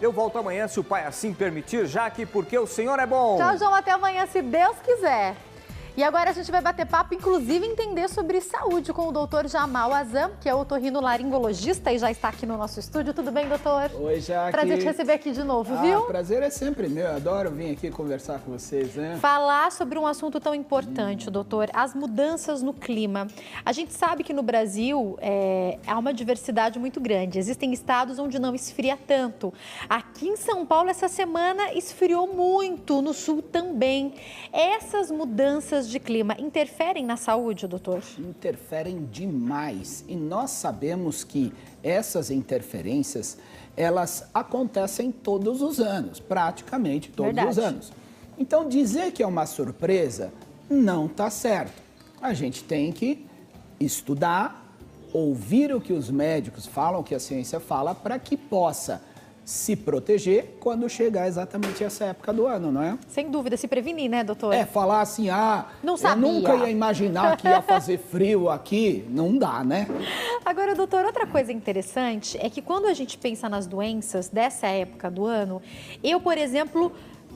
Eu volto amanhã, se o Pai assim permitir, Jaque, porque o Senhor é bom. Tchau, João. Até amanhã, se Deus quiser. E agora a gente vai bater papo, inclusive entender sobre saúde com o doutor Jamal Azam, que é otorrinolaringologista e já está aqui no nosso estúdio. Tudo bem, doutor? Oi, Jaque. Prazer te receber aqui de novo, viu? Prazer é sempre meu. Eu adoro vir aqui conversar com vocês, né? Falar sobre um assunto tão importante, doutor, as mudanças no clima. A gente sabe que no Brasil há uma diversidade muito grande. Existem estados onde não esfria tanto. Aqui em São Paulo, essa semana, esfriou muito, no sul também. Essas mudanças de clima interferem na saúde, doutor? Interferem demais. E nós sabemos que essas interferências, elas acontecem todos os anos, praticamente todos os anos. Então, dizer que é uma surpresa não está certo. A gente tem que estudar, ouvir o que os médicos falam, o que a ciência fala, para que possa se proteger quando chegar exatamente essa época do ano, não é? Sem dúvida, se prevenir, né, doutor? Falar assim, não eu sabia. nunca ia imaginar que ia fazer frio aqui, não dá, né? Agora, doutor, outra coisa interessante é que quando a gente pensa nas doenças dessa época do ano, eu, por exemplo,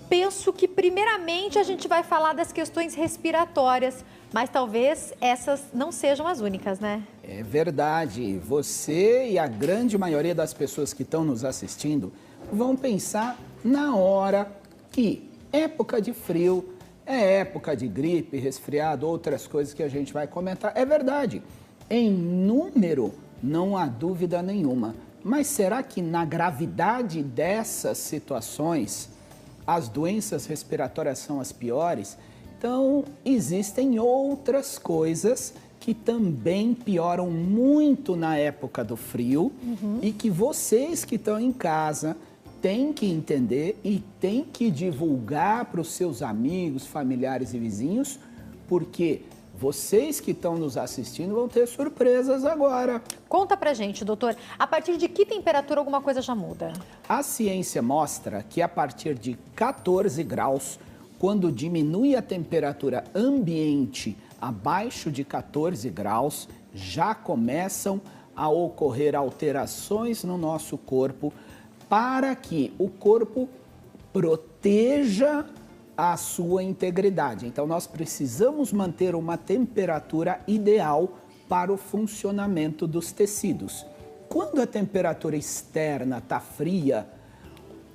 penso que primeiramente a gente vai falar das questões respiratórias, mas talvez essas não sejam as únicas, né? É verdade. Você e a grande maioria das pessoas que estão nos assistindo vão pensar na hora que época de frio é época de gripe, resfriado, outras coisas que a gente vai comentar. É verdade. Em número, não há dúvida nenhuma. Mas será que na gravidade dessas situações, as doenças respiratórias são as piores? Então, existem outras coisas que também pioram muito na época do frio e que vocês que estão em casa têm que entender e têm que divulgar para os seus amigos, familiares e vizinhos, porque vocês que estão nos assistindo vão ter surpresas agora. Conta pra gente, doutor, a partir de que temperatura alguma coisa já muda? A ciência mostra que a partir de 14 graus, quando diminui a temperatura ambiente abaixo de 14 graus, já começam a ocorrer alterações no nosso corpo para que o corpo proteja a sua integridade. Então, nós precisamos manter uma temperatura ideal para o funcionamento dos tecidos. Quando a temperatura externa está fria,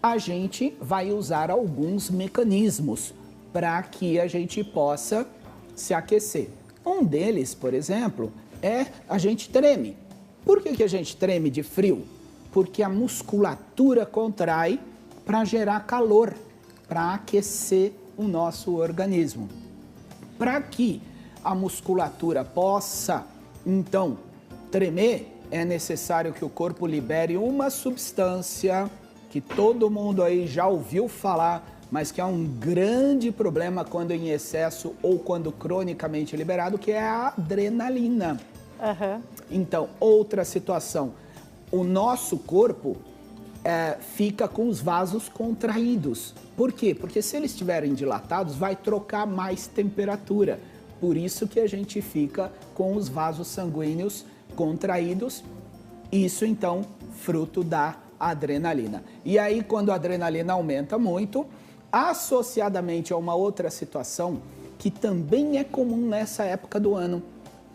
a gente vai usar alguns mecanismos para que a gente possa se aquecer. Um deles, por exemplo, é a gente treme. Por que a gente treme de frio? Porque a musculatura contrai para gerar calor, para aquecer o nosso organismo. Para que a musculatura possa, então, tremer, é necessário que o corpo libere uma substância que todo mundo aí já ouviu falar, mas que é um grande problema quando em excesso ou quando cronicamente liberado, que é a adrenalina. Então, outra situação, o nosso corpo fica com os vasos contraídos. Por quê? Porque se eles estiverem dilatados, vai trocar mais temperatura. Por isso que a gente fica com os vasos sanguíneos contraídos. Isso, então, fruto da adrenalina. E aí, quando a adrenalina aumenta muito, associadamente a uma outra situação que também é comum nessa época do ano.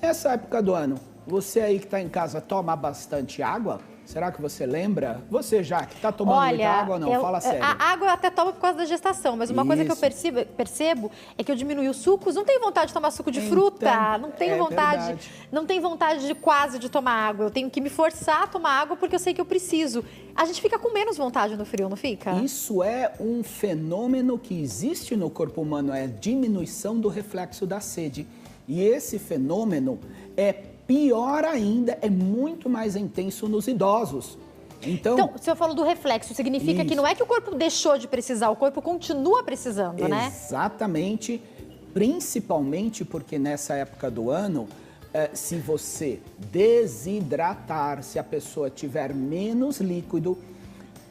Essa época do ano, você aí que está em casa toma bastante água? Será que você lembra? Você já que está tomando muita água ou não? Fala sério. A água eu até tomo por causa da gestação, mas uma coisa que eu percebo é que eu diminui os sucos. Não tenho vontade de tomar suco de fruta, não tenho vontade. Verdade. Não tenho vontade de tomar água. Eu tenho que me forçar a tomar água porque eu sei que eu preciso. A gente fica com menos vontade no frio, não fica? Isso é um fenômeno que existe no corpo humano, é a diminuição do reflexo da sede. E esse fenômeno é pior ainda, é muito mais intenso nos idosos. Então, o senhor falou do reflexo, significa que não é que o corpo deixou de precisar, o corpo continua precisando, né? Exatamente, principalmente porque nessa época do ano, se você desidratar, se a pessoa tiver menos líquido,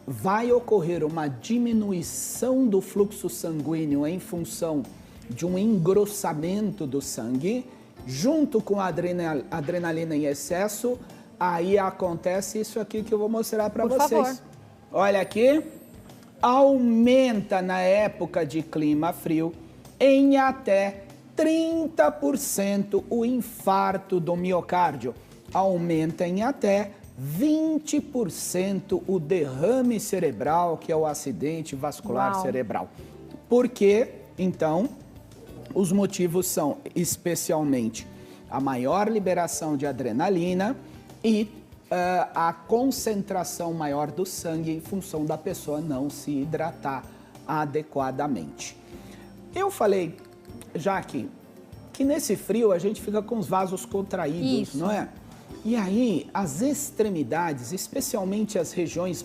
vai ocorrer uma diminuição do fluxo sanguíneo em função de um engrossamento do sangue, junto com a adrenalina em excesso, aí acontece isso aqui que eu vou mostrar para vocês. Por favor. olha aqui, aumenta na época de clima frio em até 30% o infarto do miocárdio. Aumenta em até 20% o derrame cerebral, que é o acidente vascular cerebral. Por quê? Então, os motivos são especialmente a maior liberação de adrenalina e a concentração maior do sangue em função da pessoa não se hidratar adequadamente. Eu falei, Jaque, que nesse frio a gente fica com os vasos contraídos, Isso. não é? E aí, as extremidades, especialmente as regiões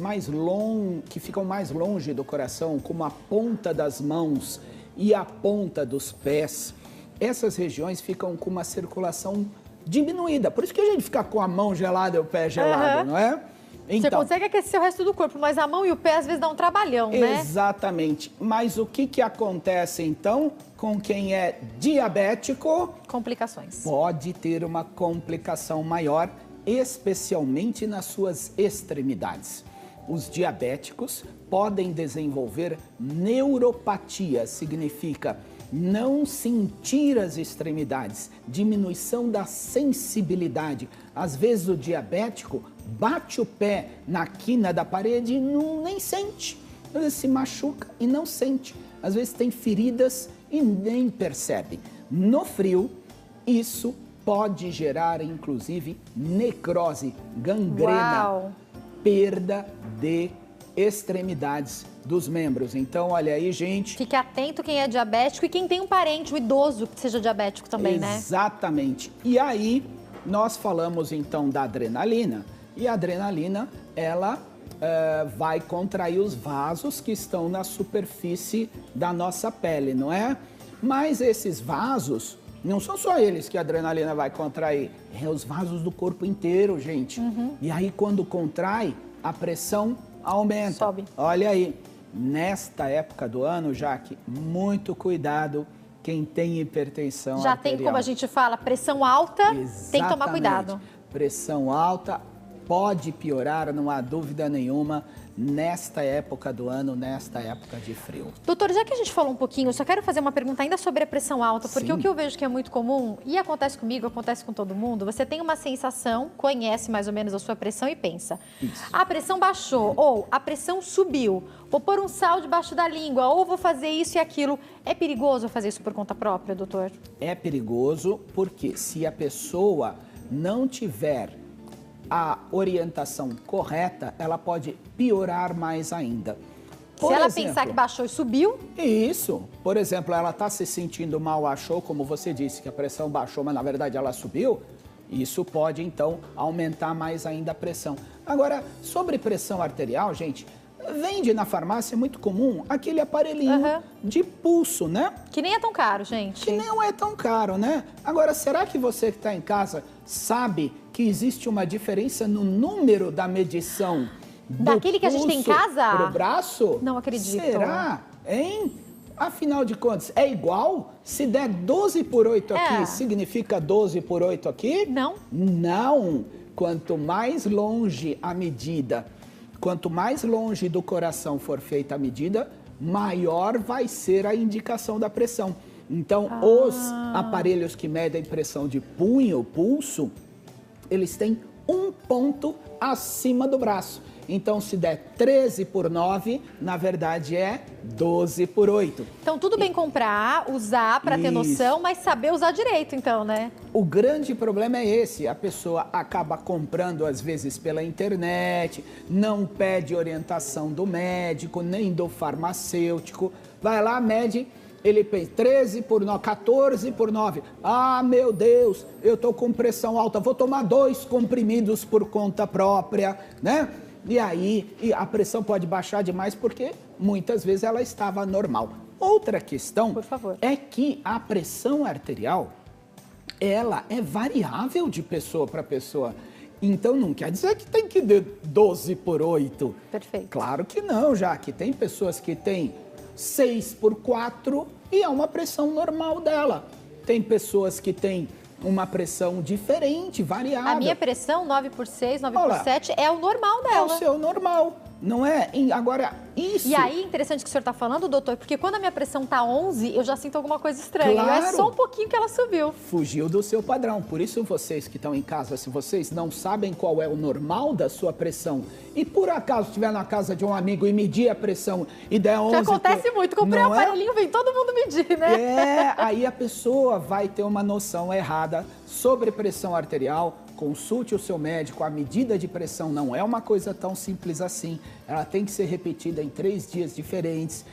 que ficam mais longe do coração, como a ponta das mãos e a ponta dos pés, essas regiões ficam com uma circulação diminuída. Por isso que a gente fica com a mão gelada e o pé gelado, não é? Você consegue aquecer o resto do corpo, mas a mão e o pé às vezes dá um trabalhão, né? Exatamente. Mas o que acontece então com quem é diabético? Complicações. Pode ter uma complicação maior, especialmente nas suas extremidades. Os diabéticos podem desenvolver neuropatia, significa não sentir as extremidades, diminuição da sensibilidade. Às vezes o diabético bate o pé na quina da parede e nem sente. Às vezes se machuca e não sente. Às vezes tem feridas e nem percebe. No frio, isso pode gerar, inclusive, necrose, gangrena, perda de extremidades dos membros. Então, olha aí, gente. Fique atento quem é diabético e quem tem um parente, um idoso que seja diabético também, né? Exatamente. E aí, nós falamos então da adrenalina. E a adrenalina, ela vai contrair os vasos que estão na superfície da nossa pele, não é? Mas esses vasos, não são só eles que a adrenalina vai contrair, é os vasos do corpo inteiro, gente. E aí, quando contrai, a pressão aumenta. Sobe. Olha aí, nesta época do ano, Jaque, muito cuidado quem tem hipertensão Já arterial. tem, como a gente fala, pressão alta, tem que tomar cuidado. Pressão alta pode piorar, não há dúvida nenhuma, nesta época do ano, nesta época de frio. Doutor, já que a gente falou um pouquinho, eu só quero fazer uma pergunta ainda sobre a pressão alta, porque Sim. o que eu vejo que é muito comum, e acontece comigo, acontece com todo mundo, você tem uma sensação, conhece mais ou menos a sua pressão e pensa, a pressão baixou, ou a pressão subiu, vou pôr um sal debaixo da língua, ou vou fazer isso e aquilo. É perigoso fazer isso por conta própria, doutor? É perigoso porque se a pessoa não tiver a orientação correta, ela pode piorar mais ainda. Se ela pensar que baixou e subiu... Isso. Por exemplo, ela está se sentindo mal, achou, como você disse, que a pressão baixou, mas na verdade ela subiu, isso pode, então, aumentar mais ainda a pressão. Agora, sobre pressão arterial, gente, vende na farmácia, é muito comum, aquele aparelhinho de pulso, né? Que nem é tão caro, gente. Que não é tão caro, né? Agora, será que você que está em casa sabe que existe uma diferença no número da medição daquele que a gente tem em casa? Pro braço? Não acredito. Será? Hein? Afinal de contas, é igual? Se der 12 por 8 aqui, significa 12 por 8 aqui? Não. Não. Quanto mais longe a medida, quanto mais longe do coração for feita a medida, maior vai ser a indicação da pressão. Então, os aparelhos que medem pressão de punho, pulso, eles têm um ponto acima do braço. Então, se der 13 por 9, na verdade é 12 por 8. Então, tudo bem comprar, usar para ter noção, mas saber usar direito, então, né? O grande problema é esse. A pessoa acaba comprando, às vezes, pela internet, não pede orientação do médico, nem do farmacêutico. Vai lá, mede, ele pensa 13 por 9, 14 por 9. Ah, meu Deus, eu tô com pressão alta, vou tomar 2 comprimidos por conta própria, né? E aí, a pressão pode baixar demais porque muitas vezes ela estava normal. Outra questão é que a pressão arterial, ela é variável de pessoa para pessoa. Então, não quer dizer que tem que dar 12 por 8. Perfeito. Claro que não, já que tem pessoas que têm 6 por 4 e é uma pressão normal dela. Tem pessoas que têm uma pressão diferente, variável. A minha pressão, 9 por 6, 9 por 7, é o normal dela. É o seu normal. não é? Agora, isso... E aí, interessante o que o senhor está falando, doutor, porque quando a minha pressão está 11, eu já sinto alguma coisa estranha. Claro. É só um pouquinho que ela subiu. Fugiu do seu padrão. Por isso, vocês que estão em casa, se vocês não sabem qual é o normal da sua pressão e por acaso estiver na casa de um amigo e medir a pressão e der 11... Que acontece muito. Comprei um aparelhinho, vem todo mundo medir, né? Aí a pessoa vai ter uma noção errada sobre pressão arterial. Consulte o seu médico, a medida de pressão não é uma coisa tão simples assim, ela tem que ser repetida em 3 dias diferentes,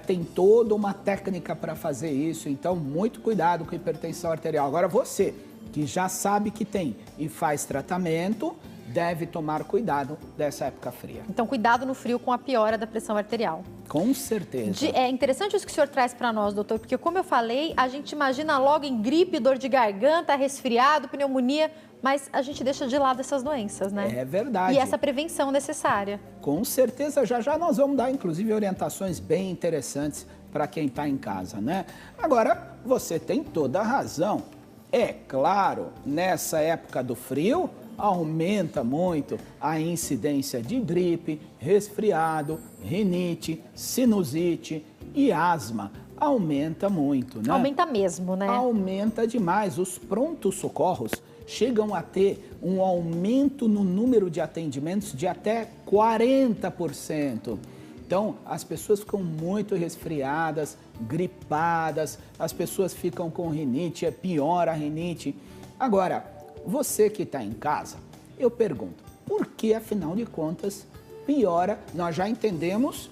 tem toda uma técnica para fazer isso, então muito cuidado com a hipertensão arterial. Agora você, que já sabe que tem e faz tratamento, deve tomar cuidado dessa época fria. Então cuidado no frio com a piora da pressão arterial. Com certeza. É interessante isso que o senhor traz para nós, doutor, porque como eu falei, a gente imagina logo em gripe, dor de garganta, resfriado, pneumonia, mas a gente deixa de lado essas doenças, né? É verdade. E essa prevenção necessária. Com certeza, já nós vamos dar, inclusive, orientações bem interessantes para quem está em casa, né? Agora, você tem toda a razão. É claro, nessa época do frio, aumenta muito a incidência de gripe, resfriado, rinite, sinusite e asma. Aumenta muito, né? Aumenta mesmo, né? Aumenta demais. Os prontos-socorros chegam a ter um aumento no número de atendimentos de até 40%. Então, as pessoas ficam muito resfriadas, gripadas, as pessoas ficam com rinite, piora a rinite. Agora, você que está em casa, eu pergunto, por que, afinal de contas, piora? Nós já entendemos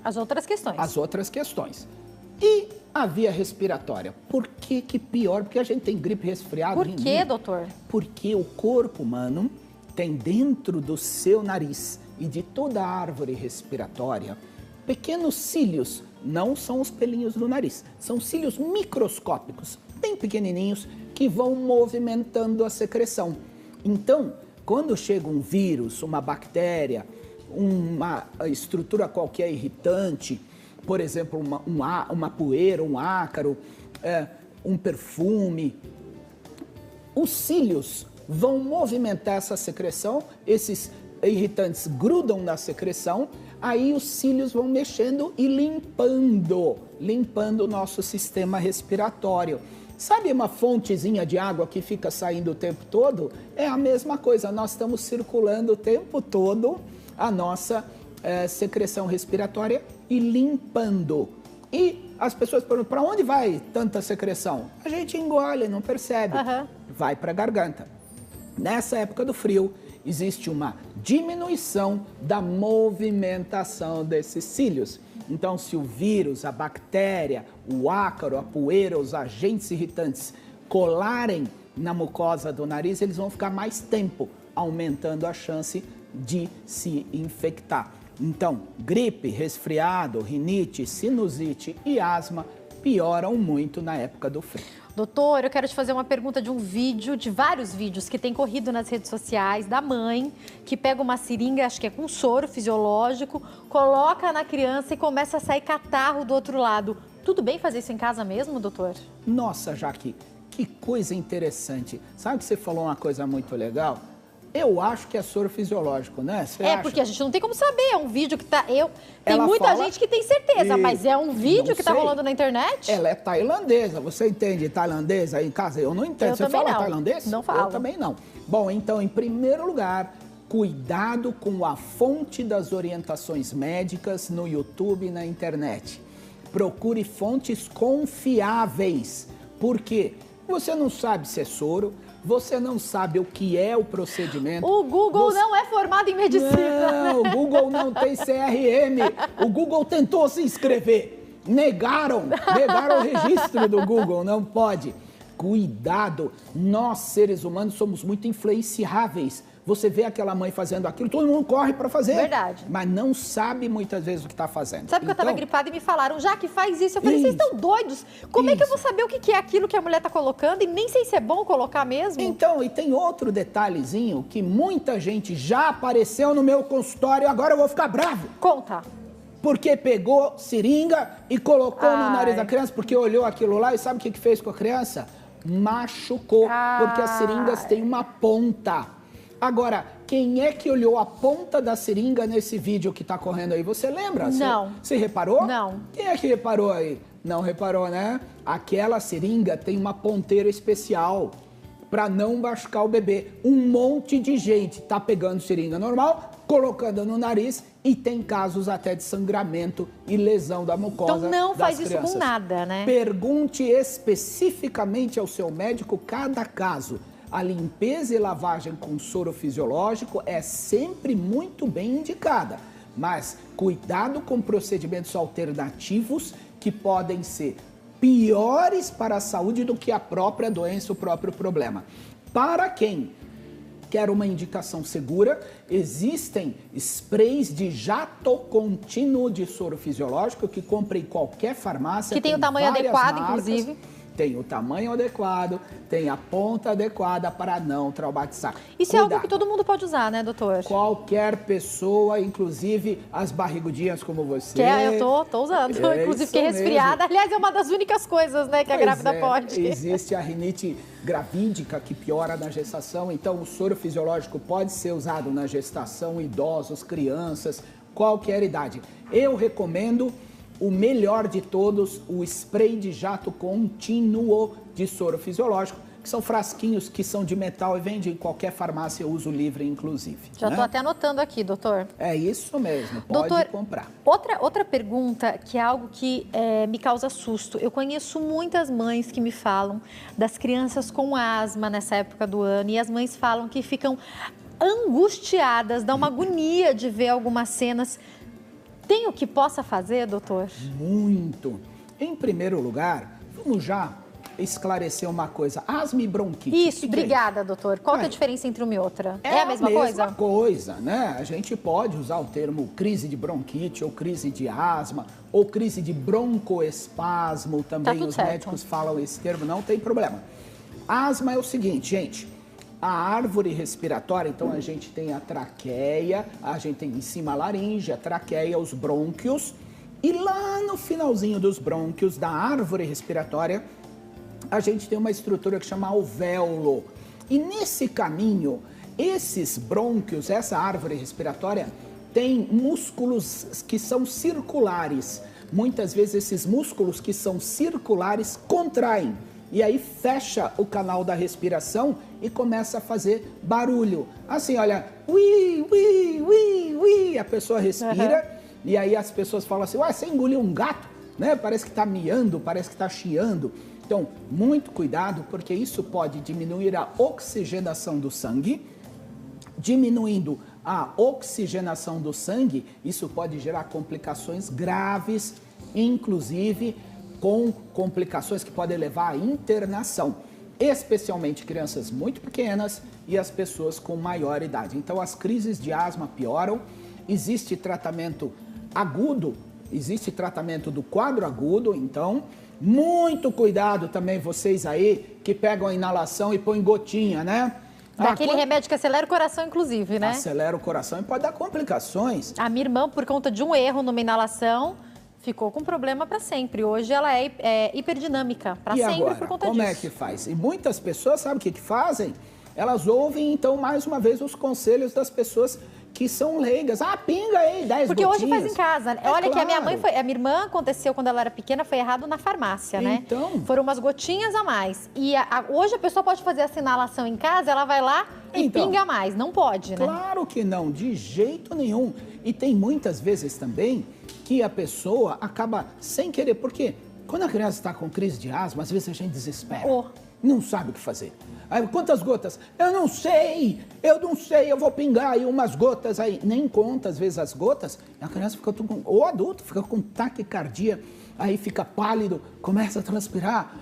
as outras questões. As outras questões. E a via respiratória? Por que piora? Porque a gente tem gripe, resfriado, Por que, doutor? Porque o corpo humano tem dentro do seu nariz e de toda a árvore respiratória pequenos cílios. Não são os pelinhos do nariz, são cílios microscópicos, bem pequenininhos, que vão movimentando a secreção. Então, quando chega um vírus, uma bactéria, uma estrutura qualquer irritante, por exemplo, uma poeira, um ácaro, um perfume, os cílios vão movimentar essa secreção, esses irritantes grudam na secreção, aí os cílios vão mexendo e limpando o nosso sistema respiratório. Sabe uma fontezinha de água que fica saindo o tempo todo? É a mesma coisa, nós estamos circulando o tempo todo a nossa secreção respiratória e limpando. E as pessoas perguntam, para onde vai tanta secreção? A gente engole, não percebe. Vai para a garganta. Nessa época do frio, existe uma diminuição da movimentação desses cílios. Então, se o vírus, a bactéria, o ácaro, a poeira, os agentes irritantes colarem na mucosa do nariz, eles vão ficar mais tempo, aumentando a chance de se infectar. Então, gripe, resfriado, rinite, sinusite e asma pioram muito na época do frio. Doutor, eu quero te fazer uma pergunta de um vídeo, de vários vídeos que tem corrido nas redes sociais, da mãe que pega uma seringa, acho que é com soro fisiológico, coloca na criança e começa a sair catarro do outro lado. Tudo bem fazer isso em casa mesmo, doutor? Nossa, Jaque, que coisa interessante. Sabe que você falou uma coisa muito legal? Eu acho que é soro fisiológico, né? Você acha? Porque a gente não tem como saber, é um vídeo que tá... Tem Ela muita fala gente que tem certeza, mas é um vídeo que tá sei. rolando na internet? Ela é tailandesa, você entende tailandesa aí em casa? Eu não entendo. Você fala tailandês? Não falo. Eu também não. Bom, então, em primeiro lugar, cuidado com a fonte das orientações médicas no YouTube e na internet. Procure fontes confiáveis. Por quê? Você não sabe se é soro, você não sabe o que é o procedimento. O Google não é formado em medicina. Não, o Google não tem CRM. O Google tentou se inscrever. Negaram o registro do Google, não pode. Cuidado, nós seres humanos somos muito influenciáveis. Você vê aquela mãe fazendo aquilo, todo mundo corre para fazer. Verdade. Mas não sabe muitas vezes o que está fazendo. Sabe que eu estava gripada e me falaram, já que faz isso? Eu falei, vocês estão doidos? Como é que eu vou saber o que é aquilo que a mulher está colocando? E nem sei se é bom colocar mesmo. Então, e tem outro detalhezinho que muita gente já apareceu no meu consultório, agora eu vou ficar bravo. Conta. Porque pegou seringa e colocou no nariz da criança, porque olhou aquilo lá e sabe o que fez com a criança? Machucou, porque as seringas têm uma ponta. Agora, quem é que olhou a ponta da seringa nesse vídeo que está correndo aí? Você lembra? Não. Você reparou? Não. Quem é que reparou aí? Não reparou, né? Aquela seringa tem uma ponteira especial para não machucar o bebê. Um monte de gente tá pegando seringa normal, colocando no nariz e tem casos até de sangramento e lesão da mucosa. Então não faz das isso crianças. com nada, né? Pergunte especificamente ao seu médico cada caso. A limpeza e lavagem com soro fisiológico é sempre muito bem indicada, mas cuidado com procedimentos alternativos que podem ser piores para a saúde do que a própria doença, o próprio problema. Para quem quer uma indicação segura, existem sprays de jato contínuo de soro fisiológico que compra em qualquer farmácia. Que tem o tamanho adequado, marcas, inclusive. Tem o tamanho adequado, tem a ponta adequada para não traumatizar. Isso é algo que todo mundo pode usar, né, doutor? Qualquer pessoa, inclusive as barrigudinhas como você. Que eu tô usando, inclusive fiquei resfriada. Aliás, é uma das únicas coisas, né, que a grávida pode. Existe a rinite gravídica que piora na gestação, então o soro fisiológico pode ser usado na gestação, idosos, crianças, qualquer idade. Eu recomendo o melhor de todos, o spray de jato contínuo de soro fisiológico, que são frasquinhos que são de metal e vende em qualquer farmácia, uso livre inclusive. Já estou até anotando aqui, doutor. É isso mesmo, pode doutor, comprar. Outra pergunta que é algo que me causa susto. Eu conheço muitas mães que me falam das crianças com asma nessa época do ano e as mães falam que ficam angustiadas, dá uma agonia de ver algumas cenas. Tem o que possa fazer, doutor? Muito. Em primeiro lugar, vamos já esclarecer uma coisa. Asma e bronquite. Isso, obrigada, doutor. Qual que é a diferença entre uma e outra? É a mesma coisa? É a mesma coisa, né? A gente pode usar o termo crise de bronquite, ou crise de asma, ou crise de broncoespasmo. Também os médicos falam esse termo, não tem problema. Asma é o seguinte, gente. A árvore respiratória, então a gente tem a traqueia, a gente tem em cima a laringe, a traqueia, os brônquios. E lá no finalzinho dos brônquios da árvore respiratória, a gente tem uma estrutura que chama alvéolo. E nesse caminho, esses brônquios, essa árvore respiratória, tem músculos que são circulares. Muitas vezes esses músculos que são circulares contraem. E aí fecha o canal da respiração e começa a fazer barulho. Assim, olha, ui, ui, ui, ui, a pessoa respira e aí as pessoas falam assim, ué, você engoliu um gato, né? Parece que está miando, parece que está chiando. Então, muito cuidado, porque isso pode diminuir a oxigenação do sangue. Diminuindo a oxigenação do sangue, isso pode gerar complicações graves, inclusive com complicações que podem levar à internação, especialmente crianças muito pequenas e as pessoas com maior idade. Então, as crises de asma pioram, existe tratamento agudo, existe tratamento do quadro agudo, então, muito cuidado também vocês aí que pegam a inalação e põem gotinha, né? Daquele remédio que acelera o coração, inclusive, né? Acelera o coração e pode dar complicações. A minha irmã, por conta de um erro numa inalação, ficou com problema para sempre. Hoje ela é hiperdinâmica para sempre agora, por conta como disso. É que faz? E muitas pessoas, sabe o que fazem? Elas ouvem, então, mais uma vez, os conselhos das pessoas que são leigas. Ah, pinga aí, 10 Porque gotinhas. hoje faz em casa. Olha claro. que a minha mãe foi... A minha irmã aconteceu quando ela era pequena, foi errado na farmácia, né? Então. Foram umas gotinhas a mais. E hoje a pessoa pode fazer essa inalação em casa, ela vai lá e pinga mais. Não pode, né? Claro que não, de jeito nenhum. E tem muitas vezes também que a pessoa acaba sem querer. Porque quando a criança está com crise de asma, às vezes a gente desespera. Não sabe o que fazer. Aí, quantas gotas? Eu não sei, eu vou pingar aí umas gotas aí. Nem conta, às vezes, as gotas. A criança fica com, ou adulto, fica com taquicardia, aí fica pálido, começa a transpirar,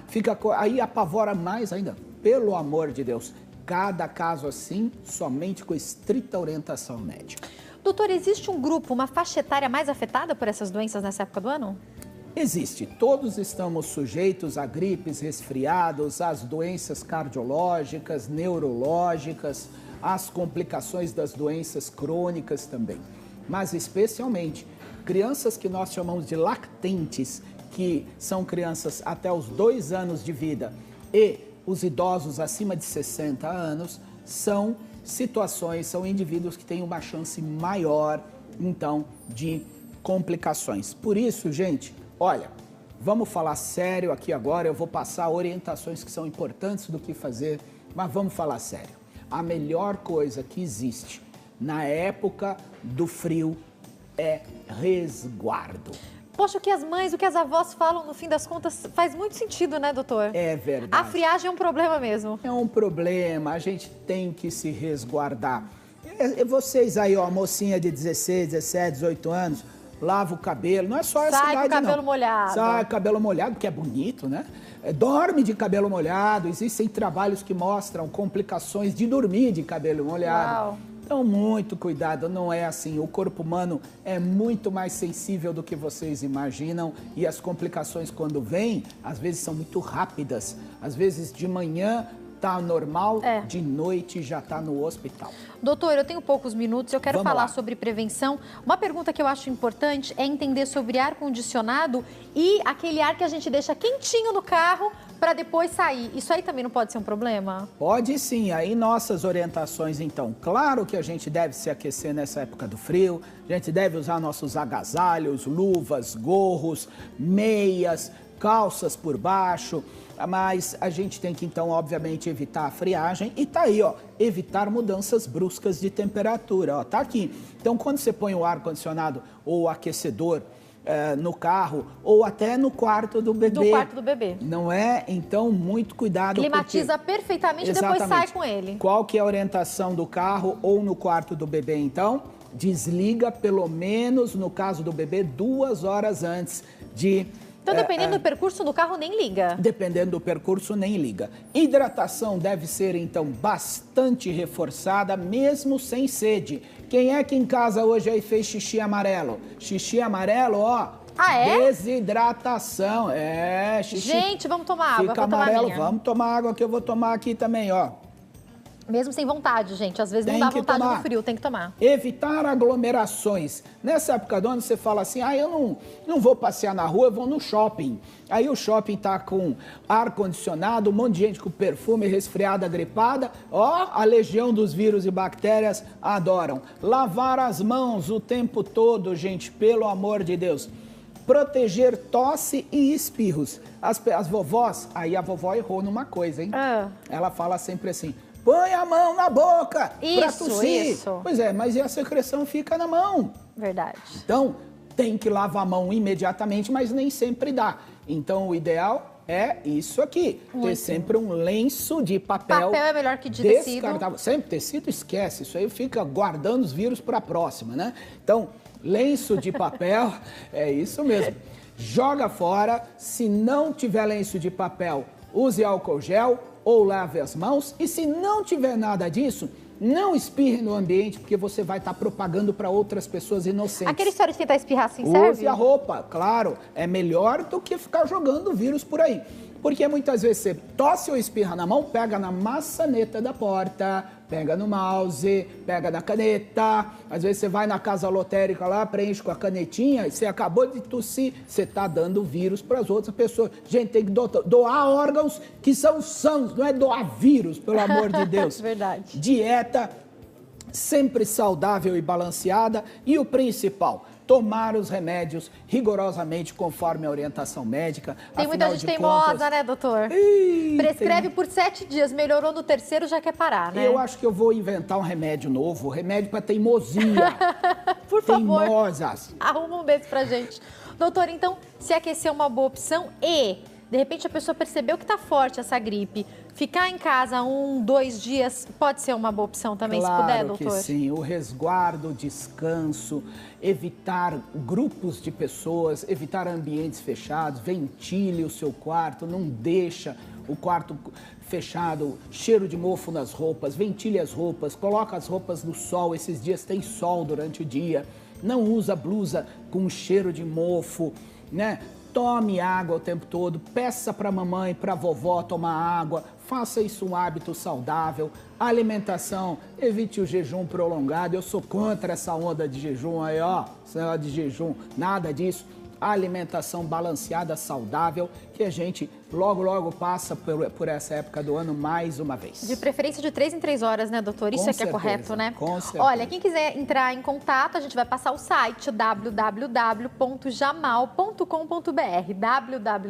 aí apavora mais ainda. Pelo amor de Deus, cada caso assim, somente com estrita orientação médica. Doutor, existe um grupo, uma faixa etária mais afetada por essas doenças nessa época do ano? Existe. Todos estamos sujeitos a gripes, resfriados, às doenças cardiológicas, neurológicas, às complicações das doenças crônicas também. Mas especialmente crianças que nós chamamos de lactentes, que são crianças até os 2 anos de vida, e os idosos acima de 60 anos, são situações, são indivíduos que têm uma chance maior, então, de complicações. Por isso, gente, olha, vamos falar sério aqui agora, eu vou passar orientações que são importantes do que fazer, mas vamos falar sério. A melhor coisa que existe na época do frio é resguardo. Poxa, o que as mães, o que as avós falam, no fim das contas, faz muito sentido, né, doutor? É verdade. A friagem é um problema mesmo. É um problema, a gente tem que se resguardar. Vocês aí, ó, mocinha de 16, 17, 18 anos, lava o cabelo, não é só essa idade, não. Sai com o cabelo molhado. Sai com o cabelo molhado, que é bonito, né? Dorme de cabelo molhado, existem trabalhos que mostram complicações de dormir de cabelo molhado. Uau. Então, muito cuidado, não é assim. O corpo humano é muito mais sensível do que vocês imaginam e as complicações, quando vêm, às vezes são muito rápidas. Às vezes, de manhã tá normal, de noite já tá no hospital. Doutor, eu tenho poucos minutos, eu quero falar lá. sobre prevenção. Uma pergunta que eu acho importante é entender sobre ar-condicionado e aquele ar que a gente deixa quentinho no carro para depois sair. Isso aí também não pode ser um problema? Pode sim, aí nossas orientações então. Claro que a gente deve se aquecer nessa época do frio, a gente deve usar nossos agasalhos, luvas, gorros, meias, calças por baixo, mas a gente tem que então, obviamente, evitar a friagem e tá aí, ó, evitar mudanças bruscas de temperatura, ó, tá aqui. Então, quando você põe o ar-condicionado ou o aquecedor no carro ou até no quarto do bebê. Do quarto do bebê. Não é? Então, muito cuidado. Climatiza perfeitamente e depois sai com ele. Qual que é a orientação do carro ou no quarto do bebê, então? Desliga pelo menos, no caso do bebê, 2 horas antes de... Então, dependendo do percurso do carro, nem liga. Dependendo do percurso, nem liga. Hidratação deve ser, então, bastante reforçada, mesmo sem sede. Quem é que em casa hoje aí fez xixi amarelo? Xixi amarelo, ó. Ah, é? Desidratação. É, xixi. Gente, vamos tomar água. Fica amarelo, vamos tomar água que eu vou tomar aqui também, ó. Mesmo sem vontade, gente. Às vezes não dá vontade no frio, tem que tomar. Evitar aglomerações. Nessa época do ano você fala assim, eu não vou passear na rua, eu vou no shopping. Aí o shopping tá com ar-condicionado, um monte de gente com perfume, resfriada, gripada. Ó, a legião dos vírus e bactérias adoram. Lavar as mãos o tempo todo, gente, pelo amor de Deus. Proteger tosse e espirros. As vovós, aí a vovó errou numa coisa, hein? Ela fala sempre assim, põe a mão na boca para tossir. Isso. Pois é, mas a secreção fica na mão. Verdade. Então, tem que lavar a mão imediatamente, mas nem sempre dá. Então, o ideal é isso aqui. Ter sempre um lenço de papel. Papel é melhor que de tecido. Sempre tecido, esquece. Isso aí fica guardando os vírus para a próxima, né? Então, lenço de papel, é isso mesmo. Joga fora. Se não tiver lenço de papel, use álcool gel ou lave as mãos. E se não tiver nada disso, não espirre no ambiente, porque você vai estar propagando para outras pessoas inocentes. Aquela história de tentar espirrar assim serve? Use a roupa, claro. É melhor do que ficar jogando vírus por aí. Porque muitas vezes você tosse ou espirra na mão, pega na maçaneta da porta, pega no mouse, pega na caneta. Às vezes você vai na casa lotérica lá, preenche com a canetinha e você acabou de tossir, você está dando vírus para as outras pessoas. Gente, tem que doar órgãos que são sãos, não é doar vírus, pelo amor de Deus. Verdade. Dieta sempre saudável e balanceada e o principal, tomar os remédios rigorosamente conforme a orientação médica. Tem muita gente teimosa, né, doutor? Prescreve por 7 dias, melhorou no 3º, já quer parar, né? Eu acho que eu vou inventar um remédio novo, remédio para teimosia. Por favor, teimosas. arruma um desse pra gente. Doutor, então, se aquecer é uma boa opção e, de repente, a pessoa percebeu que tá forte essa gripe, ficar em casa 1, 2 dias pode ser uma boa opção também, claro se puder, doutor? Claro que sim. O resguardo, o descanso, evitar grupos de pessoas, evitar ambientes fechados, ventile o seu quarto, não deixa o quarto fechado, cheiro de mofo nas roupas, ventile as roupas, coloca as roupas no sol, esses dias tem sol durante o dia, não usa blusa com cheiro de mofo, né? Tome água o tempo todo, peça para a mamãe, para a vovó tomar água, faça isso um hábito saudável. Alimentação, evite o jejum prolongado, eu sou contra essa onda de jejum aí, ó, essa onda de jejum, nada disso. a alimentação balanceada, saudável, que a gente logo passa por essa época do ano mais uma vez. De preferência de 3 em 3 horas, né, doutor? Isso Com é que é certeza, correto, né? com certeza. Olha, quem quiser entrar em contato, a gente vai passar o site www.jamal.com.br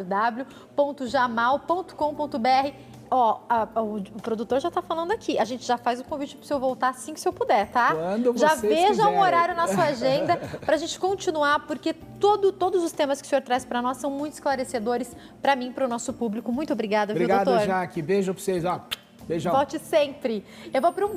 www.jamal.com.br. Ó, o produtor já tá falando aqui. A gente já faz o convite pro senhor voltar assim que o senhor puder, tá? Quando já vocês veja quiserem. um horário na sua agenda pra gente continuar, porque todos os temas que o senhor traz para nós são muito esclarecedores para mim e para o nosso público. Muito obrigada, viu, doutor? Obrigado, Jaque. Beijo pra vocês, ó. Beijão. Volte sempre. Eu vou para um